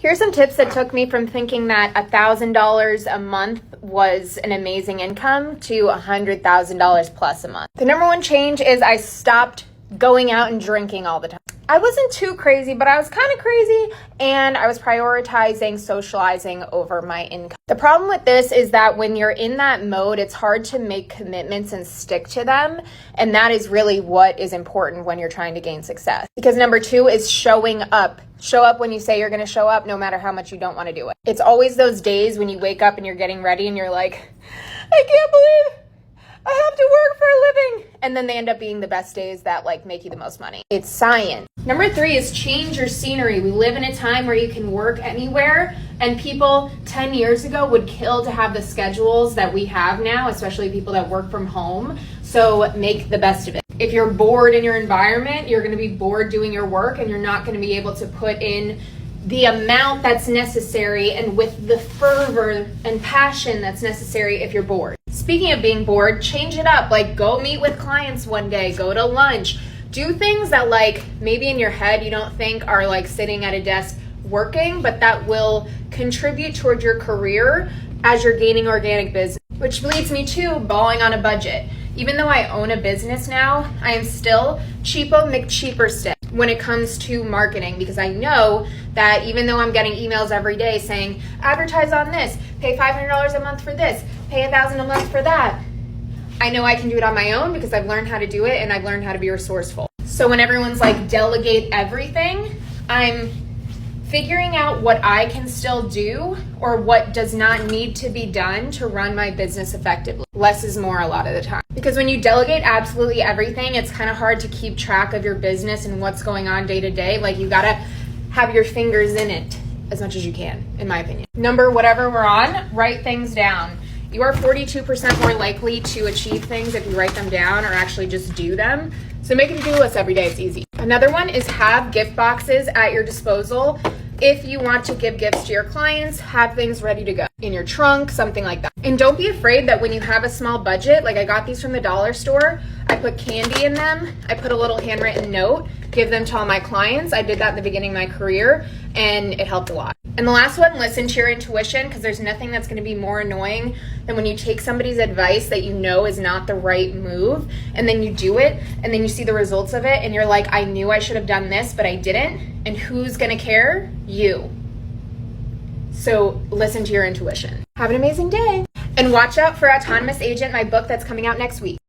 Here's some tips that took me from thinking that $1,000 a month was an amazing income to $100,000 plus a month. The number one change is I stopped going out and drinking all the time. I wasn't too crazy, but I was kind of crazy, and I was prioritizing socializing over my income. The problem with this is that when you're in that mode, it's hard to make commitments and stick to them, and that is really what is important when you're trying to gain success. Because number two is showing up. Show up when you say you're going to show up, no matter how much you don't want to do it. It's always those days when you wake up and you're getting ready and you're like, I can't believe I have to work for a living. And then they end up being the best days that make you the most money. It's science. Number three is change your scenery. We live in a time where you can work anywhere, and people 10 years ago would kill to have the schedules that we have now, especially people that work from home. So make the best of it. If you're bored in your environment, you're going to be bored doing your work, and you're not going to be able to put in the amount that's necessary and with the fervor and passion that's necessary if you're bored. Speaking of being bored, change it up. Go meet with clients one day, go to lunch, do things that maybe in your head you don't think are sitting at a desk working, but that will contribute toward your career as you're gaining organic business. Which leads me to balling on a budget. Even though I own a business now, I am still cheapo McCheaper stick when it comes to marketing, because I know that even though I'm getting emails every day saying, advertise on this, pay $500 a month for this, pay $1,000 a month for that, I know I can do it on my own because I've learned how to do it and I've learned how to be resourceful. So when everyone's delegate everything, I'm figuring out what I can still do or what does not need to be done to run my business effectively. Less is more a lot of the time. Because when you delegate absolutely everything, it's kind of hard to keep track of your business and what's going on day to day. You gotta have your fingers in it as much as you can, in my opinion. Number whatever we're on, write things down. You are 42% more likely to achieve things if you write them down or actually just do them. So make a to-do list every day, it's easy. Another one is have gift boxes at your disposal. If you want to give gifts to your clients, have things ready to go in your trunk, something like that. And don't be afraid that when you have a small budget, I got these from the dollar store, I put candy in them, I put a little handwritten note, give them to all my clients. I did that in the beginning of my career, and it helped a lot. And the last one, listen to your intuition, because there's nothing that's going to be more annoying than when you take somebody's advice that you know is not the right move, and then you do it, and then you see the results of it, and you're like, I knew I should have done this, but I didn't. And who's going to care? You. So listen to your intuition. Have an amazing day. And watch out for Autonomous Agent, my book that's coming out next week.